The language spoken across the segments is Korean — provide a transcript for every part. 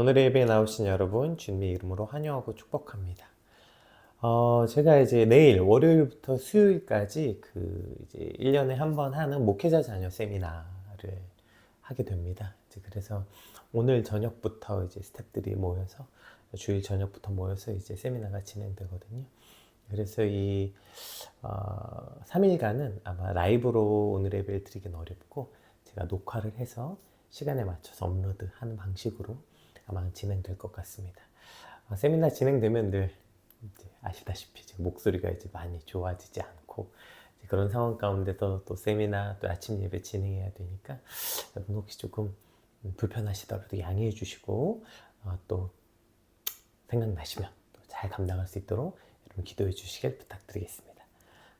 오늘의 예배에 나오신 여러분 주님의 이름으로 환영하고 축복합니다. 제가 이제 내일 월요일부터 수요일까지 이제 1년에 한 번 하는 목회자 자녀 세미나를 하게 됩니다. 그래서 오늘 저녁부터 이제 스태프들이 모여서 주일 저녁부터 모여서 이제 세미나가 진행되거든요. 그래서 이 3일간은 아마 라이브로 오늘 예배를 드리긴 어렵고 제가 녹화를 해서 시간에 맞춰서 업로드하는 방식으로 아마 진행될 것 같습니다. 세미나 진행되면 늘 이제 아시다시피 목소리가 이제 많이 좋아지지 않고 그런 상황 가운데서 또 세미나 또 아침 예배 진행해야 되니까 여러분 혹시 조금 불편하시더라도 양해해 주시고 또 생각나시면 또 잘 감당할 수 있도록 여러분 기도해 주시길 부탁드리겠습니다.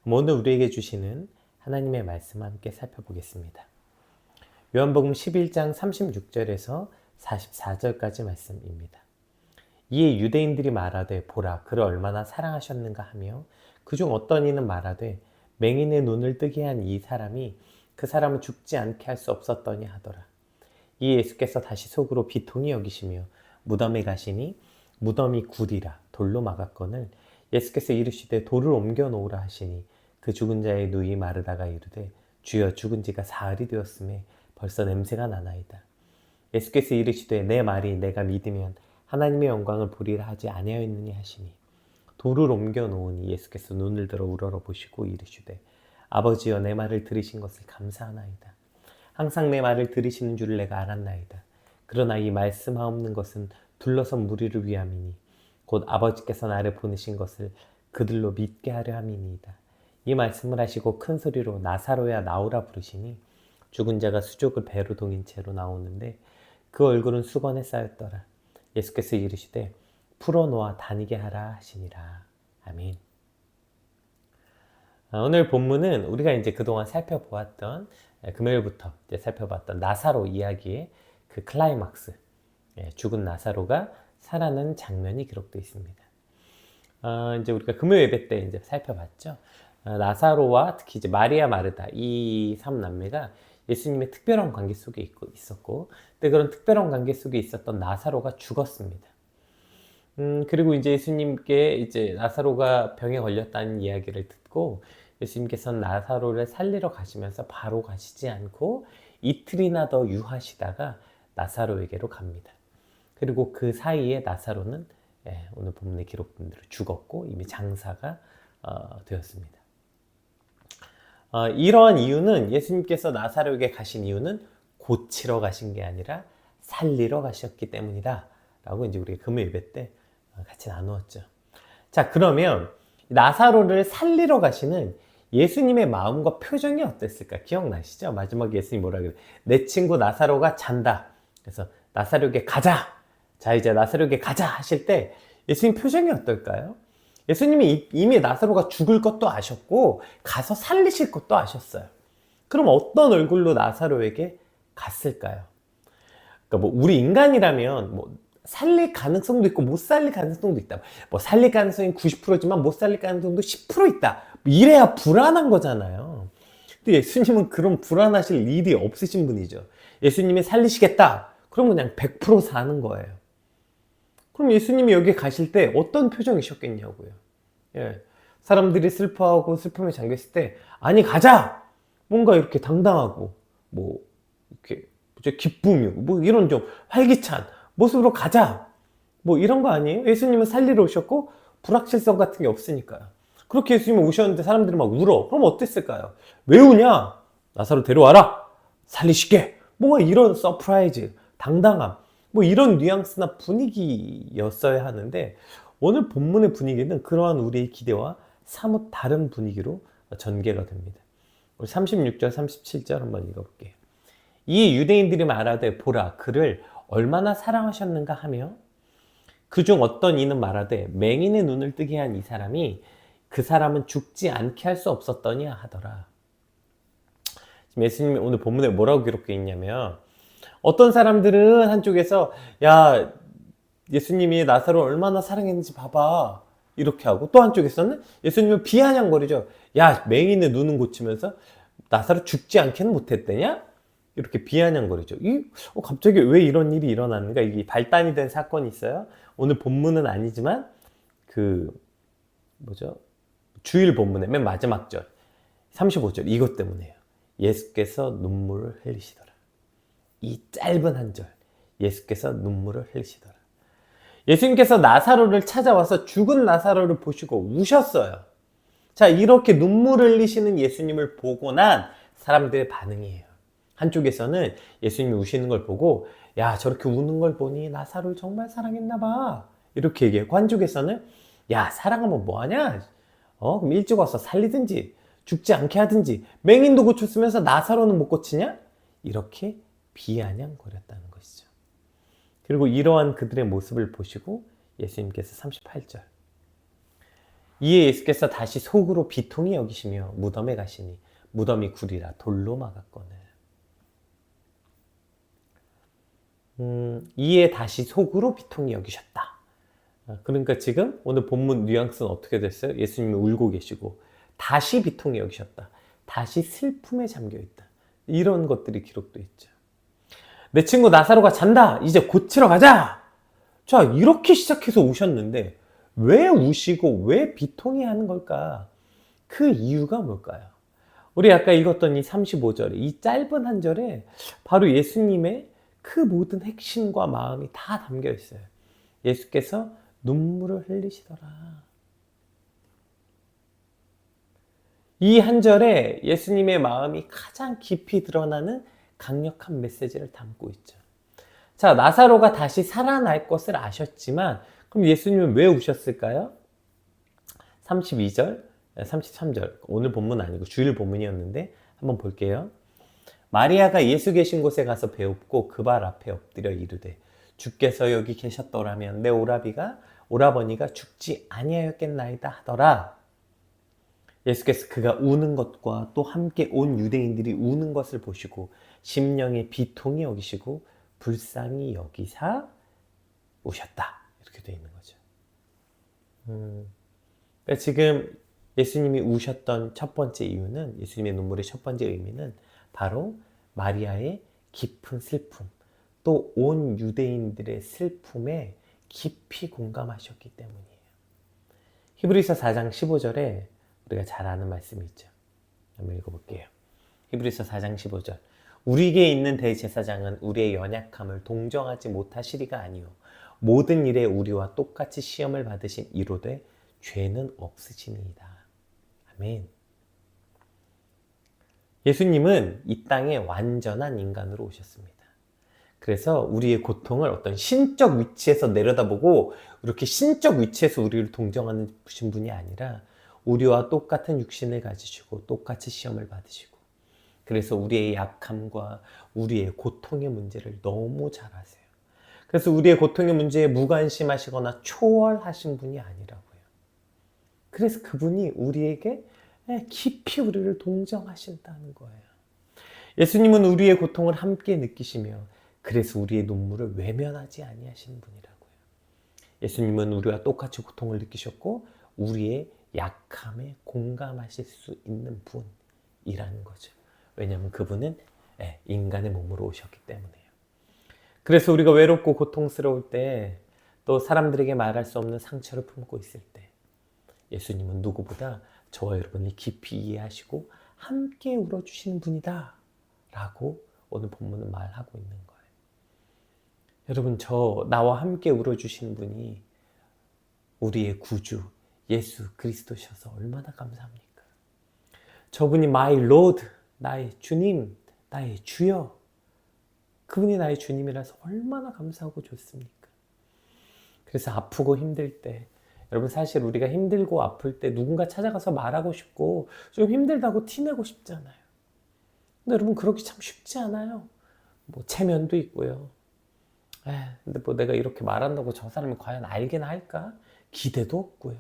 오늘 우리에게 주시는 하나님의 말씀 함께 살펴보겠습니다. 요한복음 11장 36절에서 44절까지 말씀입니다. 이에 유대인들이 말하되 보라 그를 얼마나 사랑하셨는가 하며 그중 어떤 이는 말하되 맹인의 눈을 뜨게 한 이 사람이 그 사람을 죽지 않게 할 수 없었더니 하더라. 이에 예수께서 다시 속으로 비통히 여기시며 무덤에 가시니 무덤이 굴이라 돌로 막았거늘 예수께서 이르시되 돌을 옮겨 놓으라 하시니 그 죽은 자의 누이 마르다가 이르되 주여 죽은 지가 사흘이 되었음에 벌써 냄새가 나나이다. 예수께서 이르시되 내 말이 내가 믿으면 하나님의 영광을 보리라 하지 아니하였느냐 하시니 돌을 옮겨 놓으니 예수께서 눈을 들어 우러러 보시고 이르시되 아버지여 내 말을 들으신 것을 감사하나이다. 항상 내 말을 들으시는 줄을 내가 알았나이다. 그러나 이 말씀하옵는 것은 둘러선 무리를 위함이니 곧 아버지께서 나를 보내신 것을 그들로 믿게 하려 함이니이다. 이 말씀을 하시고 큰 소리로 나사로야 나오라 부르시니 죽은 자가 수족을 배로 동인 채로 나오는데 그 얼굴은 수건에 쌓였더라. 예수께서 이르시되 풀어놓아 다니게 하라 하시니라. 아멘. 오늘 본문은 우리가 이제 그동안 살펴보았던 금요일부터 이제 살펴봤던 나사로 이야기의 그 클라이막스, 죽은 나사로가 살아난 장면이 기록되어 있습니다. 이제 우리가 금요 예배 때 이제 살펴봤죠. 나사로와 특히 이제 마리아 마르다 이 3남매가 예수님의 특별한 관계 속에 있었고, 근데 그런 특별한 관계 속에 있었던 나사로가 죽었습니다. 그리고 이제 예수님께 이제 나사로가 병에 걸렸다는 이야기를 듣고 예수님께서는 나사로를 살리러 가시면서 바로 가시지 않고 이틀이나 더 유하시다가 나사로에게로 갑니다. 그리고 그 사이에 나사로는 오늘 본문에 기록된 대로 죽었고 이미 장사가 되었습니다. 이러한 이유는 예수님께서 나사로에게 가신 이유는 고치러 가신 게 아니라 살리러 가셨기 때문이다 라고 이제 우리 금요 예배 때 같이 나누었죠. 자, 그러면 나사로를 살리러 가시는 예수님의 마음과 표정이 어땠을까? 기억나시죠? 마지막에 예수님이 뭐라 그래요? 내 친구 나사로가 잔다. 그래서 나사로에게 가자. 자, 이제 나사로에게 가자 하실 때 예수님 표정이 어떨까요? 예수님이 이미 나사로가 죽을 것도 아셨고 가서 살리실 것도 아셨어요. 그럼 어떤 얼굴로 나사로에게 갔을까요? 그러니까 뭐 우리 인간이라면 뭐 살릴 가능성도 있고 못 살릴 가능성도 있다. 뭐 살릴 가능성이 90%지만 못 살릴 가능성도 10% 있다. 이래야 불안한 거잖아요. 근데 예수님은 그런 불안하실 일이 없으신 분이죠. 예수님이 살리시겠다. 그럼 그냥 100% 사는 거예요. 그럼 예수님이 여기 가실 때 어떤 표정이셨겠냐고요. 사람들이 슬퍼하고 슬픔에 잠겼을 때 아니 가자! 뭔가 이렇게 당당하고 뭐 이렇게 기쁨이 뭐 이런 좀 활기찬 모습으로 가자! 뭐 이런 거 아니에요? 예수님은 살리러 오셨고 불확실성 같은 게 없으니까요. 그렇게 예수님이 오셨는데 사람들이 막 울어. 그럼 어땠을까요? 왜 우냐? 나사로 데려와라! 살리시게! 뭔가 이런 서프라이즈, 당당함 뭐 이런 뉘앙스나 분위기였어야 하는데 오늘 본문의 분위기는 그러한 우리의 기대와 사뭇 다른 분위기로 전개가 됩니다. 우리 36절, 37절 한번 읽어볼게요. 이 유대인들이 말하되 보라 그를 얼마나 사랑하셨는가 하며 그중 어떤 이는 말하되 맹인의 눈을 뜨게 한 이 사람이 그 사람은 죽지 않게 할 수 없었더냐 하더라. 지금 예수님이 오늘 본문에 뭐라고 기록되어 있냐면 어떤 사람들은 한쪽에서 야 예수님이 나사로 얼마나 사랑했는지 봐봐 이렇게 하고 또 한쪽에서는 예수님을 비아냥거리죠. 야 맹인의 눈은 고치면서 나사로 죽지 않게는 못했대냐? 이렇게 비아냥거리죠. 갑자기 왜 이런 일이 일어났는가? 이게 발단이 된 사건이 있어요. 오늘 본문은 아니지만 주일 본문의 맨 마지막 절 35절 이것 때문에요. 예수께서 눈물을 흘리시더라. 이 짧은 한 절, 예수께서 눈물을 흘리시더라. 예수님께서 나사로를 찾아와서 죽은 나사로를 보시고 우셨어요. 자, 이렇게 눈물을 흘리시는 예수님을 보고 난 사람들의 반응이에요. 한쪽에서는 예수님이 우시는 걸 보고, 야, 저렇게 우는 걸 보니 나사로를 정말 사랑했나 봐, 이렇게 얘기하고, 한쪽에서는 야, 사랑하면 뭐하냐, 그럼 일찍 와서 살리든지 죽지 않게 하든지, 맹인도 고쳤으면서 나사로는 못 고치냐, 이렇게 비아냥거렸다는 것이죠. 그리고 이러한 그들의 모습을 보시고 예수님께서 38절, 이에 예수께서 다시 속으로 비통히 여기시며 무덤에 가시니 무덤이 구리라 돌로 막았거늘. 이에 다시 속으로 비통히 여기셨다. 그러니까 지금 오늘 본문 뉘앙스는 어떻게 됐어요? 예수님이 울고 계시고 다시 비통히 여기셨다. 다시 슬픔에 잠겨있다. 이런 것들이 기록되어 있죠. 내 친구 나사로가 잔다. 이제 고치러 가자. 자, 이렇게 시작해서 우셨는데 왜 우시고 왜 비통해 하는 걸까? 그 이유가 뭘까요? 우리 아까 읽었던 이 35절에 이 짧은 한 절에 바로 예수님의 그 모든 핵심과 마음이 다 담겨 있어요. 예수께서 눈물을 흘리시더라. 이 한 절에 예수님의 마음이 가장 깊이 드러나는 강력한 메시지를 담고 있죠. 자, 나사로가 다시 살아날 것을 아셨지만 그럼 예수님은 왜 우셨을까요? 32절, 33절, 오늘 본문 아니고 주일 본문이었는데 한번 볼게요. 마리아가 예수 계신 곳에 가서 배웁고 그 발 앞에 엎드려 이르되 주께서 여기 계셨더라면 내 오라버니가 죽지 아니하였겠나이다 하더라. 예수께서 그가 우는 것과 또 함께 온 유대인들이 우는 것을 보시고 심령의 비통이 여기시고 불쌍히 여기사 우셨다. 이렇게 되어 있는 거죠. 그러니까 지금 예수님이 우셨던 첫 번째 이유는, 예수님의 눈물의 첫 번째 의미는 바로 마리아의 깊은 슬픔, 또 온 유대인들의 슬픔에 깊이 공감하셨기 때문이에요. 히브리서 4장 15절에 우리가 잘 아는 말씀이 있죠. 한번 읽어볼게요. 히브리서 4장 15절. 우리에게 있는 대제사장은 우리의 연약함을 동정하지 못하시리가 아니요 모든 일에 우리와 똑같이 시험을 받으신 이로되 죄는 없으시니이다. 아멘. 예수님은 이 땅에 완전한 인간으로 오셨습니다. 그래서 우리의 고통을 어떤 신적 위치에서 내려다보고 이렇게 신적 위치에서 우리를 동정하는 분이 아니라 우리와 똑같은 육신을 가지시고 똑같이 시험을 받으시고, 그래서 우리의 약함과 우리의 고통의 문제를 너무 잘 아세요. 그래서 우리의 고통의 문제에 무관심하시거나 초월하신 분이 아니라고요. 그래서 그분이 우리에게 깊이 우리를 동정하신다는 거예요. 예수님은 우리의 고통을 함께 느끼시며 그래서 우리의 눈물을 외면하지 아니하시는 분이라고요. 예수님은 우리와 똑같이 고통을 느끼셨고 우리의 약함에 공감하실 수 있는 분이라는 거죠. 왜냐하면 그분은 인간의 몸으로 오셨기 때문에요. 그래서 우리가 외롭고 고통스러울 때, 또 사람들에게 말할 수 없는 상처를 품고 있을 때 예수님은 누구보다 저와 여러분이 깊이 이해하시고 함께 울어주시는 분이다 라고 오늘 본문은 말하고 있는 거예요. 여러분, 나와 함께 울어주시는 분이 우리의 구주 예수 그리스도셔서 얼마나 감사합니까? 저분이 my Lord, 나의 주님, 나의 주여, 그분이 나의 주님이라서 얼마나 감사하고 좋습니까? 그래서 아프고 힘들 때, 여러분 사실 우리가 힘들고 아플 때 누군가 찾아가서 말하고 싶고 좀 힘들다고 티내고 싶잖아요. 근데 여러분 그러기 참 쉽지 않아요. 체면도 있고요. 근데 내가 이렇게 말한다고 저 사람이 과연 알긴 할까? 기대도 없고요.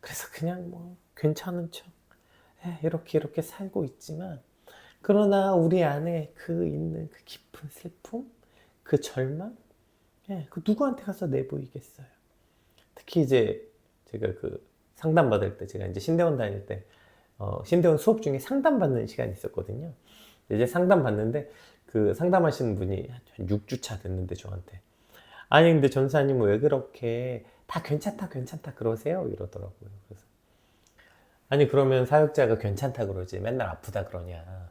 그래서 그냥 괜찮은 척 이렇게 살고 있지만, 그러나 우리 안에 있는 그 깊은 슬픔, 그 절망, 그 누구한테 가서 내보이겠어요. 특히 이제 제가 상담 받을 때, 제가 이제 신대원 다닐 때 신대원 수업 중에 상담 받는 시간이 있었거든요. 이제 상담 받는데 그 상담하시는 분이 한 6주차 됐는데 저한테 아니 근데 전사님은 왜 그렇게 다 괜찮다 괜찮다 그러세요? 이러더라고요. 그래서 아니 그러면 사역자가 괜찮다 그러지 맨날 아프다 그러냐.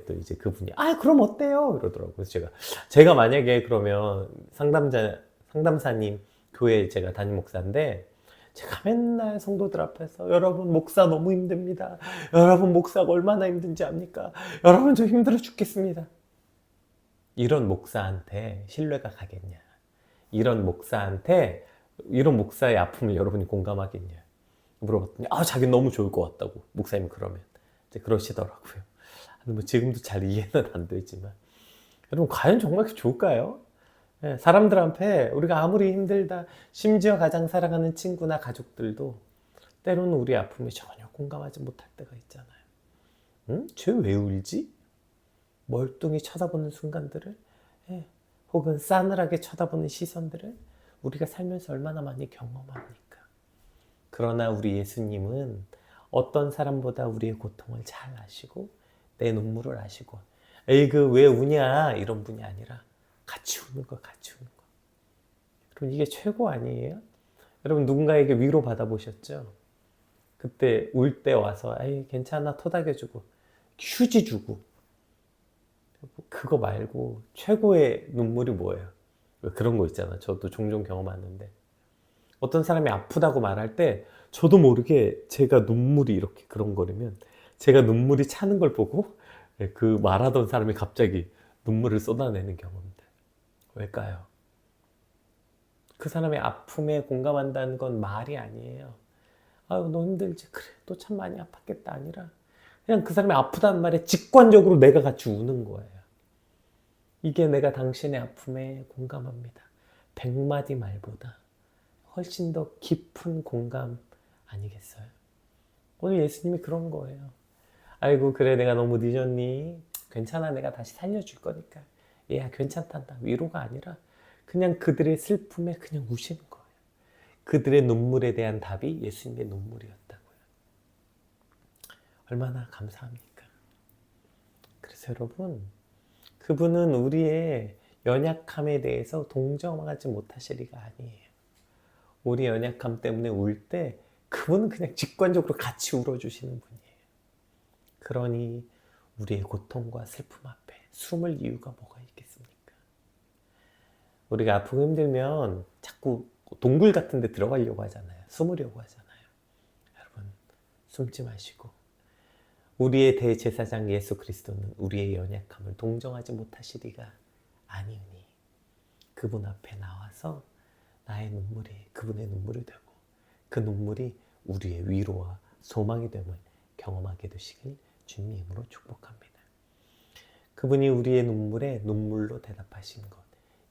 또 이제 그분이 아 그럼 어때요? 이러더라고요. 그래서 제가 만약에 그러면 상담사님 교회 제가 담임 목사인데 제가 맨날 성도들 앞에서 여러분 목사 너무 힘듭니다. 여러분 목사가 얼마나 힘든지 압니까? 여러분 저 힘들어 죽겠습니다. 이런 목사한테 신뢰가 가겠냐? 이런 목사의 아픔을 여러분이 공감하겠냐? 물어봤더니 자기 너무 좋을 것 같다고 목사님 그러면 이제 그러시더라고요. 뭐 지금도 잘 이해는 안 되지만 여러분 과연 정말 좋을까요? 사람들 앞에 우리가 아무리 힘들다 심지어 가장 사랑하는 친구나 가족들도 때로는 우리 아픔에 전혀 공감하지 못할 때가 있잖아요. 응? 쟤 왜 울지? 멀뚱히 쳐다보는 순간들을 혹은 싸늘하게 쳐다보는 시선들을 우리가 살면서 얼마나 많이 경험합니까? 그러나 우리 예수님은 어떤 사람보다 우리의 고통을 잘 아시고 내 눈물을 아시고 에이 그 왜 우냐 이런 분이 아니라 같이 우는 거 같이 우는 거. 여러분 이게 최고 아니에요? 여러분 누군가에게 위로 받아보셨죠? 그때 울 때 와서 에이 괜찮아 토닥여주고 휴지 주고 그거 말고 최고의 눈물이 뭐예요? 그런 거 있잖아. 저도 종종 경험하는데 어떤 사람이 아프다고 말할 때 저도 모르게 제가 눈물이 이렇게 그런거리면 제가 눈물이 차는 걸 보고 그 말하던 사람이 갑자기 눈물을 쏟아내는 경험들. 왜일까요? 그 사람의 아픔에 공감한다는 건 말이 아니에요. 아유 너 힘들지. 그래 너 참 많이 아팠겠다 아니라 그냥 그 사람이 아프다는 말에 직관적으로 내가 같이 우는 거예요. 이게 내가 당신의 아픔에 공감합니다. 100마디 말보다 훨씬 더 깊은 공감 아니겠어요? 오늘 예수님이 그런 거예요. 아이고 그래 내가 너무 늦었니? 괜찮아 내가 다시 살려줄 거니까 얘야 괜찮단다. 위로가 아니라 그냥 그들의 슬픔에 그냥 우시는 거예요. 그들의 눈물에 대한 답이 예수님의 눈물이었다고요. 얼마나 감사합니까? 그래서 여러분 그분은 우리의 연약함에 대해서 동정하지 못하실 리가 아니에요. 우리 연약함 때문에 울 때 그분은 그냥 직관적으로 같이 울어주시는 분이에요. 그러니 우리의 고통과 슬픔 앞에 숨을 이유가 뭐가 있겠습니까? 우리가 아프고 힘들면 자꾸 동굴 같은 데 들어가려고 하잖아요. 숨으려고 하잖아요. 여러분 숨지 마시고 우리의 대제사장 예수 그리스도는 우리의 연약함을 동정하지 못하시리가 아니오니 그분 앞에 나와서 나의 눈물이 그분의 눈물이 되고 그 눈물이 우리의 위로와 소망이 됨을 경험하게 되시길 주님의 이름으로 축복합니다. 그분이 우리의 눈물에 눈물로 대답하신 것,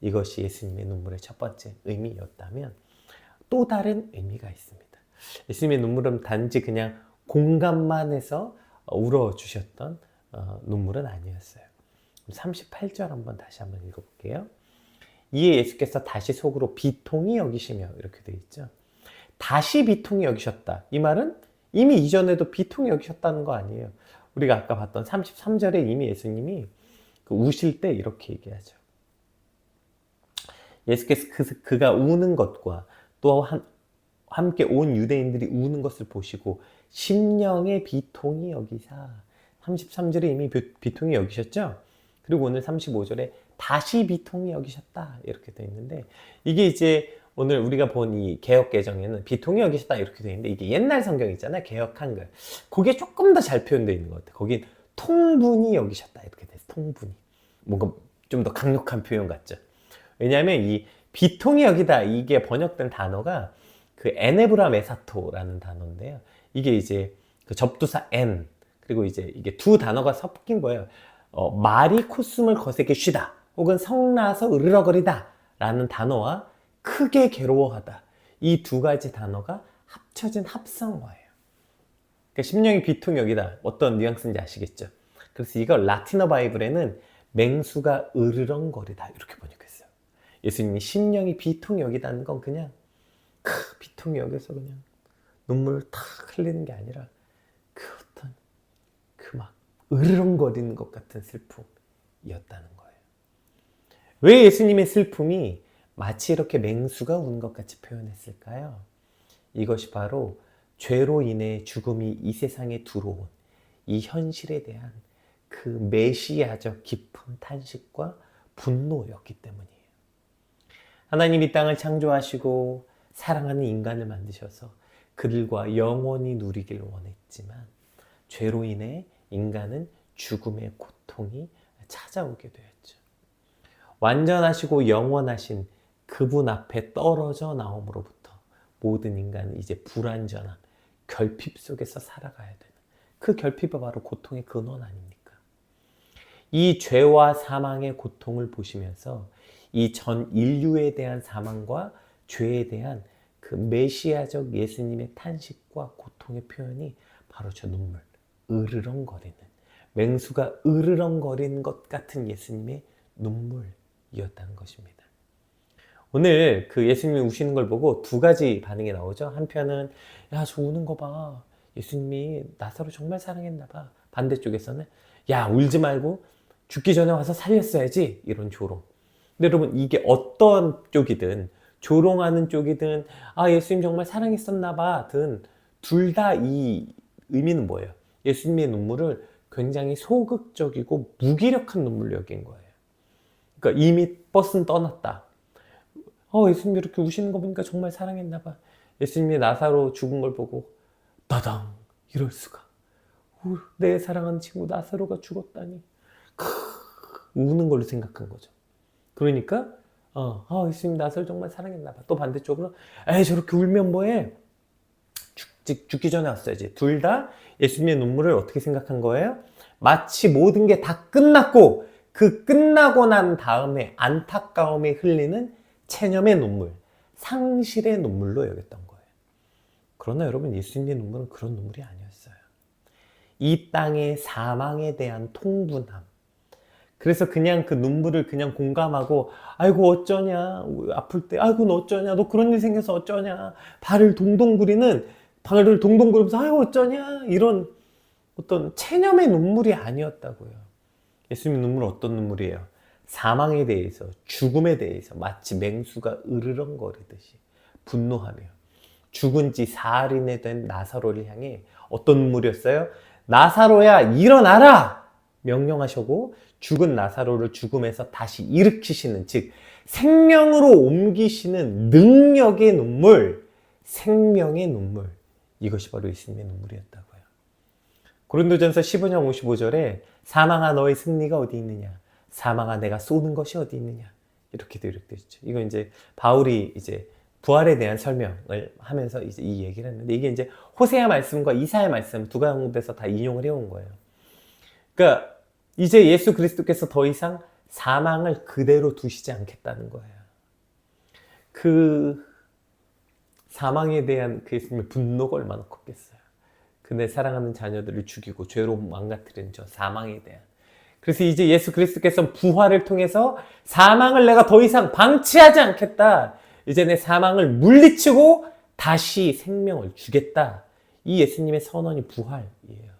이것이 예수님의 눈물의 첫 번째 의미였다면 또 다른 의미가 있습니다. 예수님의 눈물은 단지 그냥 공감만 해서 울어주셨던 눈물은 아니었어요. 38절 다시 한번 읽어볼게요. 이에 예수께서 다시 속으로 비통히 여기시며 이렇게 되어 있죠. 다시 비통히 여기셨다. 이 말은 이미 이전에도 비통히 여기셨다는 거 아니에요. 우리가 아까 봤던 33절에 이미 예수님이 우실 때 이렇게 얘기하죠. 예수께서 그가 우는 것과 또 함께 온 유대인들이 우는 것을 보시고 심령의 비통히 여기사 33절에 이미 비통히 여기셨죠. 그리고 오늘 35절에 다시 비통히 여기셨다 이렇게 되어 있는데 이게 이제 오늘 우리가 본 이 개역 개정에는 비통히 여기셨다 이렇게 되어 있는데 이게 옛날 성경 있잖아요. 개역 한글. 그게 조금 더 잘 표현되어 있는 것 같아요. 거긴 통분히 여기셨다 이렇게 돼서 통분히. 뭔가 좀 더 강력한 표현 같죠. 왜냐하면 이 비통히 여기다 이게 번역된 단어가 그 에네브라 메사토라는 단어인데요. 이게 이제 그 접두사 엔 그리고 이제 이게 두 단어가 섞인 거예요. 말이 콧숨을 거세게 쉬다 혹은 성나서 으르렁거리다 라는 단어와 크게 괴로워하다 이 두 가지 단어가 합쳐진 합성어예요. 그러니까 심령이 비통히 여기다 어떤 뉘앙스인지 아시겠죠? 그래서 이걸 라틴어 바이블에는 맹수가 으르렁거리다 이렇게 번역했어요. 예수님이 심령이 비통히 여기다는 건 그냥 비통히 여겨서 그냥 눈물을 탁 흘리는 게 아니라 그 어떤 그 막 으르렁거리는 것 같은 슬픔이었다는 거예요. 왜 예수님의 슬픔이 마치 이렇게 맹수가 우는 것 같이 표현했을까요? 이것이 바로 죄로 인해 죽음이 이 세상에 들어온 이 현실에 대한 그 메시아적 깊은 탄식과 분노였기 때문이에요. 하나님이 땅을 창조하시고 사랑하는 인간을 만드셔서 그들과 영원히 누리길 원했지만 죄로 인해 인간은 죽음의 고통이 찾아오게 되었죠. 완전하시고 영원하신 그분 앞에 떨어져 나옴으로부터 모든 인간은 이제 불완전한 결핍 속에서 살아가야 되는, 그 결핍이 바로 고통의 근원 아닙니까? 이 죄와 사망의 고통을 보시면서 이 전 인류에 대한 사망과 죄에 대한 그 메시아적 예수님의 탄식과 고통의 표현이 바로 저 눈물, 으르렁거리는, 맹수가 으르렁거리는 것 같은 예수님의 눈물이었다는 것입니다. 오늘 그 예수님이 우시는 걸 보고 두 가지 반응이 나오죠. 한편은 야, 저 우는 거 봐, 예수님이 나사로 정말 사랑했나 봐. 반대쪽에서는 야, 울지 말고 죽기 전에 와서 살렸어야지, 이런 조롱. 근데 여러분, 이게 어떤 쪽이든, 조롱하는 쪽이든 아, 예수님 정말 사랑했었나 봐든, 둘 다 이 의미는 뭐예요? 예수님의 눈물을 굉장히 소극적이고 무기력한 눈물로 여긴 거예요. 그러니까 이미 버스는 떠났다. 예수님이 이렇게 우시는 거 보니까 정말 사랑했나 봐. 예수님이 나사로 죽은 걸 보고 따당, 이럴 수가. 내 사랑하는 친구 나사로가 죽었다니. 우는 걸로 생각한 거죠. 그러니까 예수님 나사로 정말 사랑했나 봐. 또 반대쪽으로 에이, 저렇게 울면 뭐해? 죽기 전에 왔어야지. 둘 다 예수님의 눈물을 어떻게 생각한 거예요? 마치 모든 게 다 끝났고 그 끝나고 난 다음에 안타까움에 흘리는 체념의 눈물, 상실의 눈물로 여겼던 거예요. 그러나 여러분, 예수님의 눈물은 그런 눈물이 아니었어요. 이 땅의 사망에 대한 통분함. 그래서 그냥 그 눈물을 그냥 공감하고 아이고 어쩌냐, 아플 때 아이고 너 어쩌냐, 너 그런 일 생겨서 어쩌냐, 발을 동동 구리면서 아이고 어쩌냐, 이런 어떤 체념의 눈물이 아니었다고요. 예수님의 눈물은 어떤 눈물이에요? 사망에 대해서, 죽음에 대해서 마치 맹수가 으르렁거리듯이 분노하며 죽은 지 사흘이나 된 나사로를 향해 어떤 눈물이었어요? 나사로야, 일어나라! 명령하시고 죽은 나사로를 죽음에서 다시 일으키시는, 즉 생명으로 옮기시는 능력의 눈물, 생명의 눈물, 이것이 바로 예수님의 눈물이었다고요. 고린도전서 15장 55절에 사망아, 너의 승리가 어디 있느냐, 사망아, 내가 쏘는 것이 어디 있느냐, 이렇게도 이렇게 있죠. 이거 이제 바울이 이제 부활에 대한 설명을 하면서 이제 이 얘기를 했는데, 이게 이제 호세아 말씀과 이사야 말씀 두 가운데서 다 인용을 해온 거예요. 그러니까 이제 예수 그리스도께서 더 이상 사망을 그대로 두시지 않겠다는 거예요. 그 사망에 대한 그 예수님의 분노가 얼마나 컸겠어요. 그 내 사랑하는 자녀들을 죽이고 죄로 망가뜨린 저 사망에 대한. 그래서 이제 예수 그리스도께서 부활을 통해서 사망을 내가 더 이상 방치하지 않겠다. 이제 내 사망을 물리치고 다시 생명을 주겠다. 이 예수님의 선언이 부활이에요.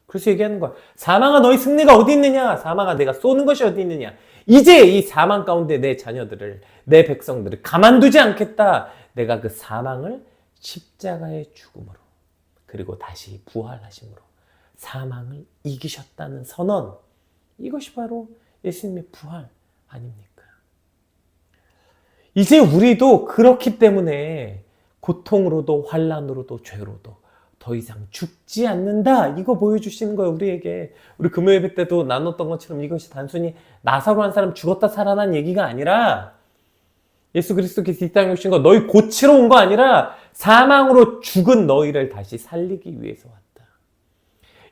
그래서 얘기하는 거야. 사망아, 너희 승리가 어디 있느냐? 사망아, 내가 쏘는 것이 어디 있느냐? 이제 이 사망 가운데 내 자녀들을, 내 백성들을 가만두지 않겠다. 내가 그 사망을 십자가의 죽음으로, 그리고 다시 부활하심으로 사망을 이기셨다는 선언. 이것이 바로 예수님의 부활 아닙니까? 이제 우리도 그렇기 때문에 고통으로도 환난으로도 죄로도 더 이상 죽지 않는다, 이거 보여주시는 거예요. 우리에게. 우리 금요예배 때도 나눴던 것처럼 이것이 단순히 나사로 한 사람 죽었다 살아난 얘기가 아니라, 예수 그리스도께서 이 땅에 오신 거 너희 고치러 온 거 아니라 사망으로 죽은 너희를 다시 살리기 위해서 왔다.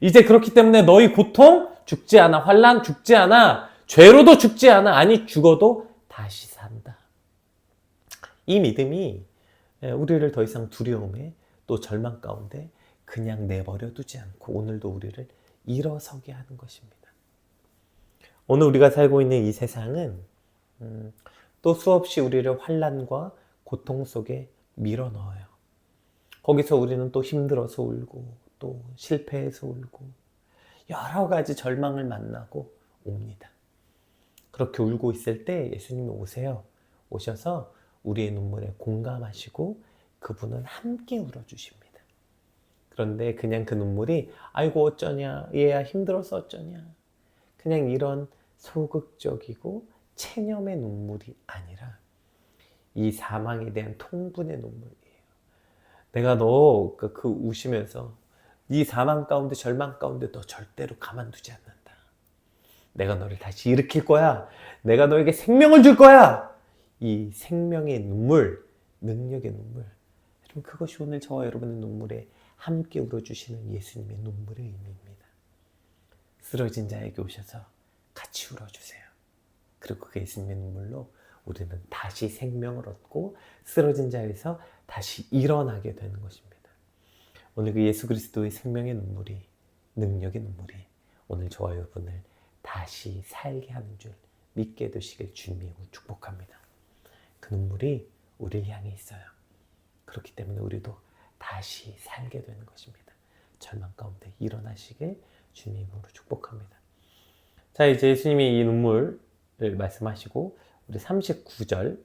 이제 그렇기 때문에 너희 고통 죽지 않아, 환난 죽지 않아, 죄로도 죽지 않아, 아니 죽어도 다시 산다. 이 믿음이 우리를 더 이상 두려움에 또 절망 가운데 그냥 내버려 두지 않고 오늘도 우리를 일어서게 하는 것입니다. 오늘 우리가 살고 있는 이 세상은 또 수없이 우리를 환난과 고통 속에 밀어 넣어요. 거기서 우리는 또 힘들어서 울고 또 실패해서 울고 여러 가지 절망을 만나고 옵니다. 그렇게 울고 있을 때 예수님이 오세요. 오셔서 우리의 눈물에 공감하시고 그분은 함께 울어주십니다. 그런데 그냥 그 눈물이 아이고 어쩌냐, 얘야 힘들어서 어쩌냐, 그냥 이런 소극적이고 체념의 눈물이 아니라 이 사망에 대한 통분의 눈물이에요. 내가 너 그 우시면서 네 사망 가운데 절망 가운데 너 절대로 가만두지 않는다. 내가 너를 다시 일으킬 거야. 내가 너에게 생명을 줄 거야. 이 생명의 눈물, 능력의 눈물. 여러분 그것이 오늘 저와 여러분의 눈물에 함께 울어주시는 예수님의 눈물의 의미입니다. 쓰러진 자에게 오셔서 같이 울어주세요. 그리고 그 예수님의 눈물로 우리는 다시 생명을 얻고 쓰러진 자에서 다시 일어나게 되는 것입니다. 오늘 그 예수 그리스도의 생명의 눈물이, 능력의 눈물이 오늘 저와 여러분을 다시 살게 하는 줄 믿게 되시길 주님이 축복합니다. 그 눈물이 우리를 향해 있어요. 그렇기 때문에 우리도 다시 살게 되는 것입니다. 절망 가운데 일어나시길 주님으로 축복합니다. 자, 이제 예수님이 이 눈물을 말씀하시고 우리 39절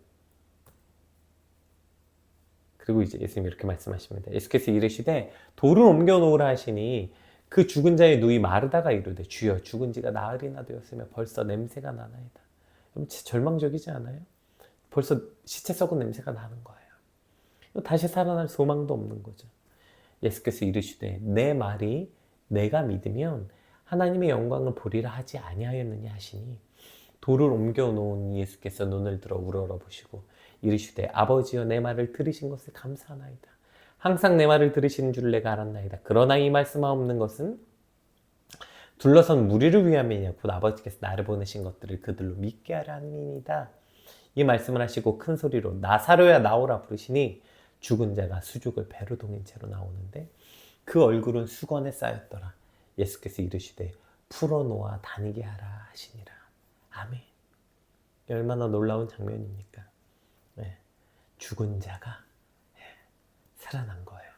그리고 이제 예수님이 이렇게 말씀하십니다. 예수께서 이르시되 돌을 옮겨 놓으라 하시니 그 죽은 자의 누이 마르다가 이르되 주여 죽은 지가 나흘이나 되었으며 벌써 냄새가 나나이다. 여러분 진짜 절망적이지 않아요? 벌써 시체 썩은 냄새가 나는 거예요. 다시 살아날 소망도 없는 거죠. 예수께서 이르시되 내 말이 내가 믿으면 하나님의 영광을 보리라 하지 아니하였느냐 하시니 돌을 옮겨 놓은 예수께서 눈을 들어 우러러 보시고 이르시되 아버지여 내 말을 들으신 것을 감사하나이다. 항상 내 말을 들으시는 줄 내가 알았나이다. 그러나 이 말씀하옵는 것은 둘러선 무리를 위함이냐 곧 아버지께서 나를 보내신 것들을 그들로 믿게 하려 함이니이다. 이 말씀을 하시고 큰 소리로 나사로야 나오라 부르시니 죽은 자가 수족을 배로 동인 채로 나오는데 그 얼굴은 수건에 쌓였더라. 예수께서 이르시되 풀어놓아 다니게 하라 하시니라. 아멘. 얼마나 놀라운 장면입니까? 네. 죽은 자가 살아난 거예요.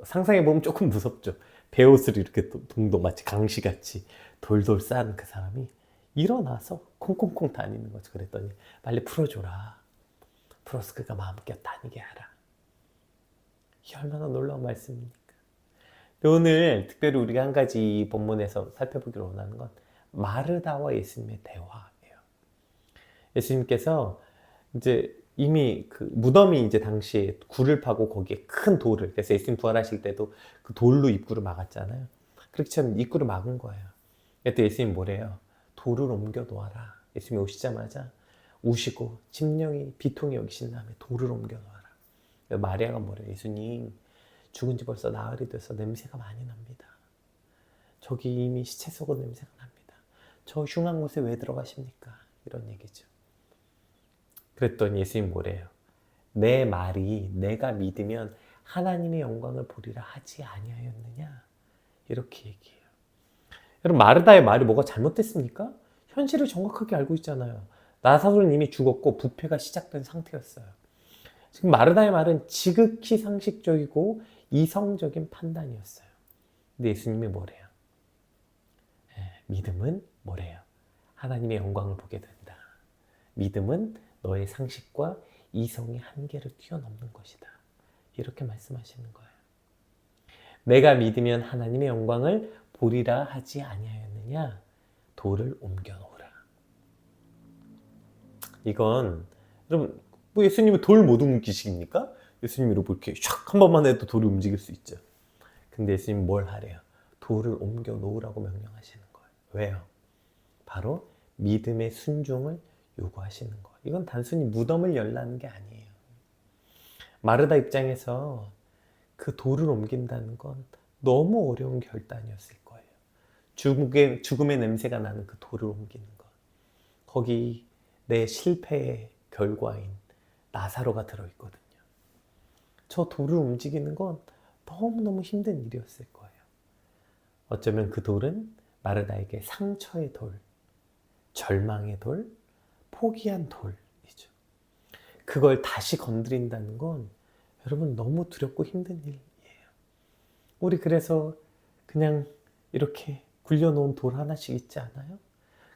상상해보면 조금 무섭죠. 베옷을 이렇게 동동 마치 강시같이 돌돌 쌓은 그 사람이 일어나서 콩콩콩 다니는 거죠. 그랬더니 빨리 풀어줘라. 풀어서 그가 마음껏 다니게 하라. 이게 얼마나 놀라운 말씀입니까? 오늘 특별히 우리가 한 가지 이 본문에서 살펴보기를 원하는 건 마르다와 예수님의 대화예요. 예수님께서 이제 이미 그 무덤이 이제 당시에 굴을 파고 거기에 큰 돌을, 그래서 예수님 부활하실 때도 그 돌로 입구를 막았잖아요. 그렇게 참 입구를 막은 거예요. 그때 예수님 뭐래요? 돌을 옮겨 놓아라. 예수님이 오시자마자 우시고 심령이 비통히 여기신 다음에 돌을 옮겨 놓아라. 마리아가 뭐래요? 예수님 죽은 지 벌써 나흘이 돼서 냄새가 많이 납니다. 저기 이미 시체 썩은 냄새가 납니다. 저 흉한 곳에 왜 들어가십니까? 이런 얘기죠. 그랬더니 예수님 뭐래요? 내 말이 내가 믿으면 하나님의 영광을 보리라 하지 아니하였느냐? 이렇게 얘기해요. 여러분 마르다의 말이 뭐가 잘못됐습니까? 현실을 정확하게 알고 있잖아요. 나사로는 이미 죽었고 부패가 시작된 상태였어요. 지금 마르다의 말은 지극히 상식적이고 이성적인 판단이었어요. 근데 예수님이 뭐래요? 믿음은 뭐래요? 하나님의 영광을 보게 된다. 믿음은 너의 상식과 이성의 한계를 뛰어넘는 것이다. 이렇게 말씀하시는 거예요. 내가 믿으면 하나님의 영광을 보리라 하지 아니하였느냐? 돌을 옮겨 놓으라. 이건 여러분 뭐 예수님은 돌 못 옮기십니까? 예수님이 이렇게 샥 한 번만 해도 돌이 움직일 수 있죠. 근데 예수님은 뭘 하래요? 돌을 옮겨 놓으라고 명령하시는 거예요. 왜요? 바로 믿음의 순종을 요구하시는 거예요. 이건 단순히 무덤을 열라는 게 아니에요. 마르다 입장에서 그 돌을 옮긴다는 건 너무 어려운 결단이었을 거예요. 죽음의 냄새가 나는 그 돌을 옮기는 것. 거기 내 실패의 결과인 나사로가 들어있거든요. 저 돌을 움직이는 건 너무너무 힘든 일이었을 거예요. 어쩌면 그 돌은 마르다에게 상처의 돌, 절망의 돌, 포기한 돌이죠. 그걸 다시 건드린다는 건 여러분 너무 두렵고 힘든 일이에요. 우리 그래서 그냥 이렇게 굴려놓은 돌 하나씩 있지 않아요?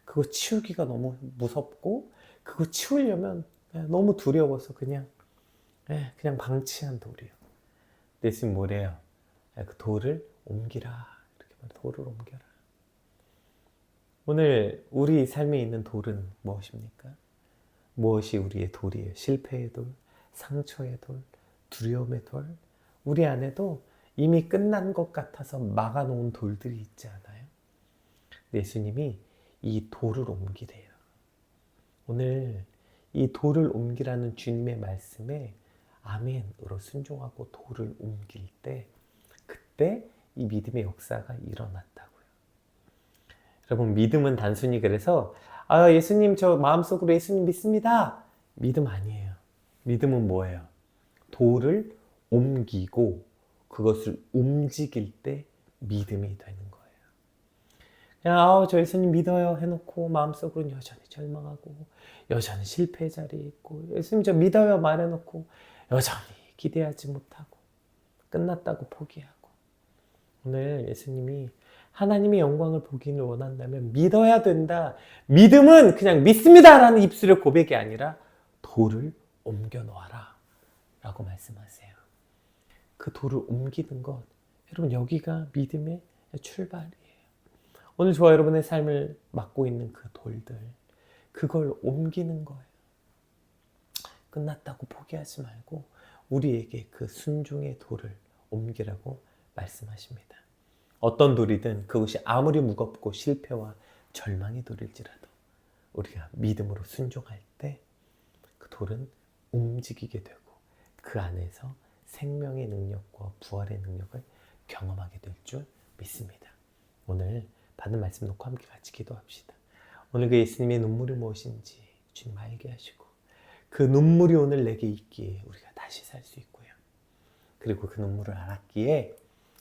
그거 치우기가 너무 무섭고 그거 치우려면 너무 두려워서 그냥 방치한 돌이요. 예수님 뭐래요? 그 돌을 옮기라. 이렇게 말 돌을 옮겨라. 오늘 우리 삶에 있는 돌은 무엇입니까? 무엇이 우리의 돌이에요? 실패의 돌, 상처의 돌, 두려움의 돌. 우리 안에도 이미 끝난 것 같아서 막아놓은 돌들이 있지 않아요? 예수님이 이 돌을 옮기래요. 오늘 이 돌을 옮기라는 주님의 말씀에 아멘으로 순종하고 돌을 옮길 때 그때 이 믿음의 역사가 일어났다고요. 여러분 믿음은 단순히 그래서 예수님 저 마음속으로 예수님 믿습니다. 믿음 아니에요. 믿음은 뭐예요? 돌을 옮기고 그것을 움직일 때 믿음이 되는 거예요. 그냥 저 예수님 믿어요 해놓고 마음속으로는 여전히 절망하고 여전히 실패의 자리에 있고 예수님 저 믿어요 말해놓고 여전히 기대하지 못하고 끝났다고 포기하고 오늘 예수님이 하나님의 영광을 보기를 원한다면 믿어야 된다. 믿음은 그냥 믿습니다라는 입술의 고백이 아니라 돌을 옮겨 놓아라 라고 말씀하세요. 그 돌을 옮기는 것 여러분 여기가 믿음의 출발이에요. 오늘 저와 여러분의 삶을 맡고 있는 그 돌들 그걸 옮기는 거예요. 끝났다고 포기하지 말고 우리에게 그 순종의 돌을 옮기라고 말씀하십니다. 어떤 돌이든 그것이 아무리 무겁고 실패와 절망의 돌일지라도 우리가 믿음으로 순종할 때 그 돌은 움직이게 되고 그 안에서 생명의 능력과 부활의 능력을 경험하게 될 줄 믿습니다. 오늘 받은 말씀 놓고 함께 같이 기도합시다. 오늘 그 예수님의 눈물이 무엇인지 주님 알게 하시고 그 눈물이 오늘 내게 있기에 우리가 다시 살 수 있고요. 그리고 그 눈물을 알았기에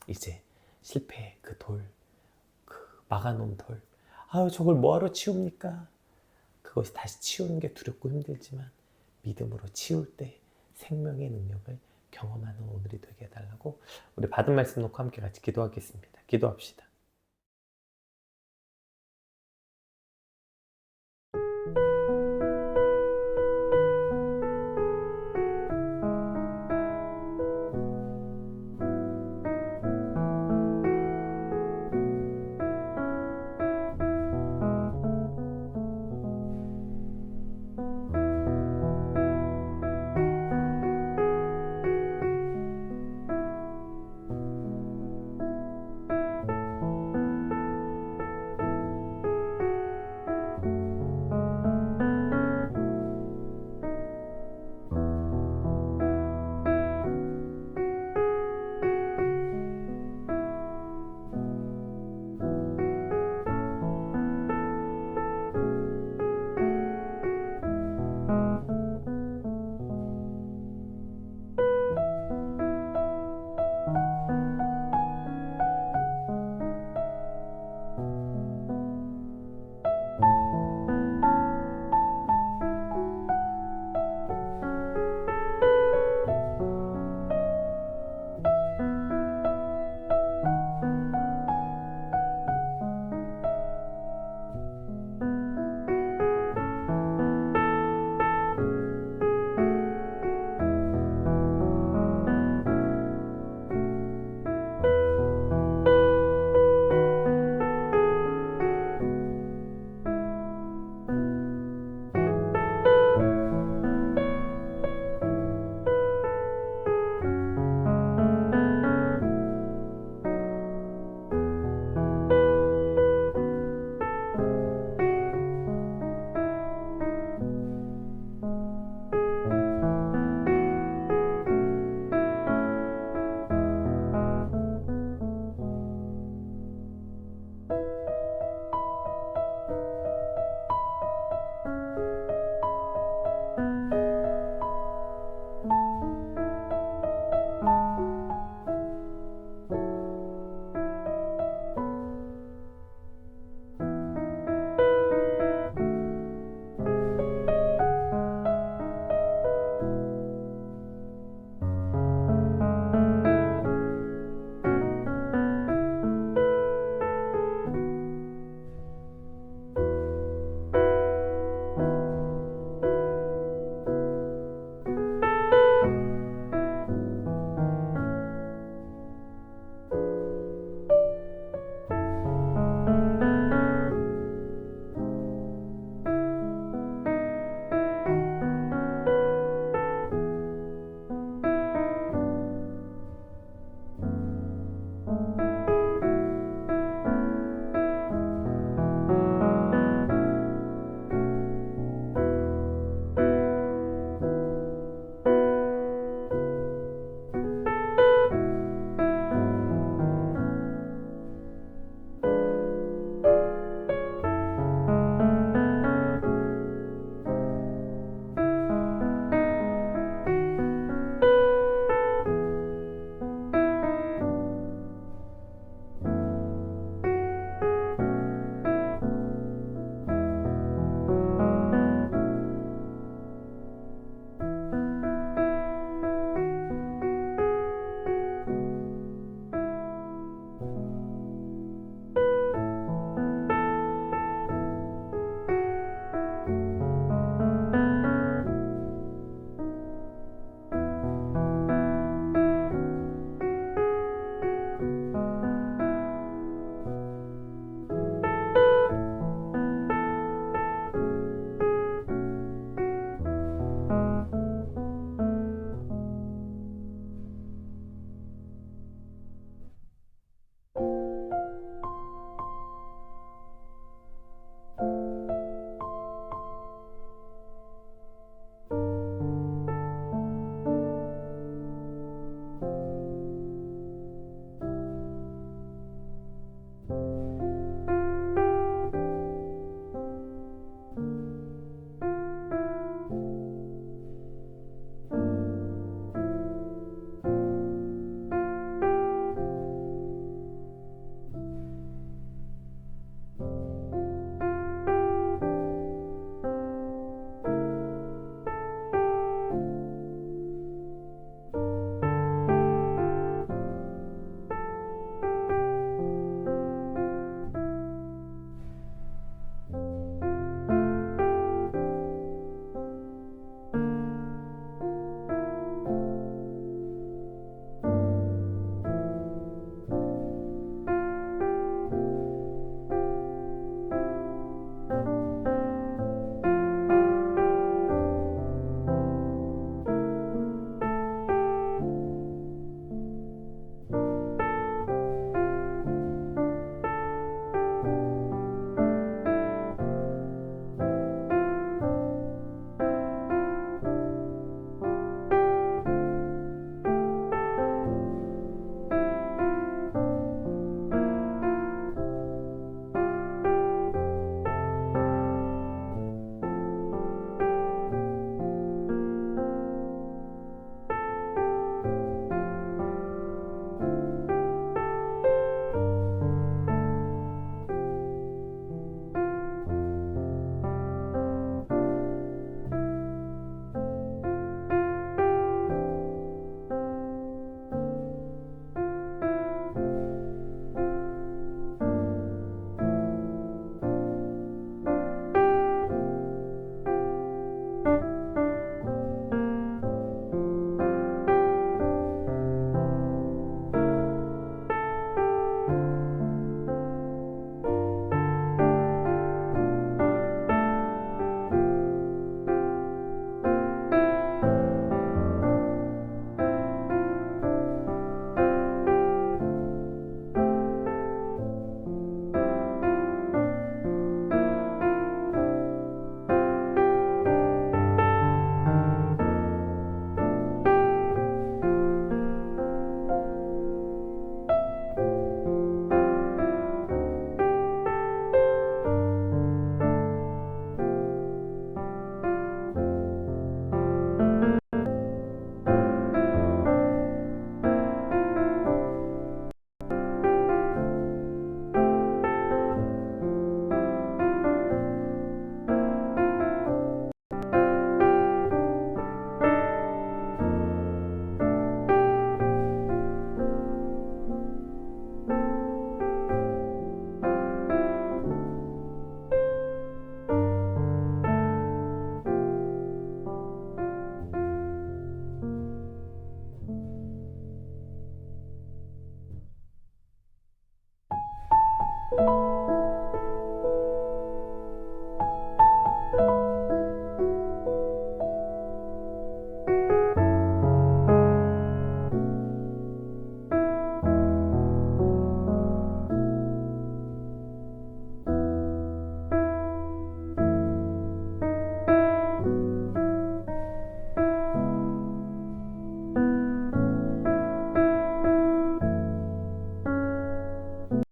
이제 실패의 그 돌, 그 막아놓은 돌, 저걸 뭐하러 치웁니까? 그것이 다시 치우는 게 두렵고 힘들지만 믿음으로 치울 때 생명의 능력을 경험하는 오늘이 되게 해달라고 우리 받은 말씀 놓고 함께 같이 기도하겠습니다. 기도합시다.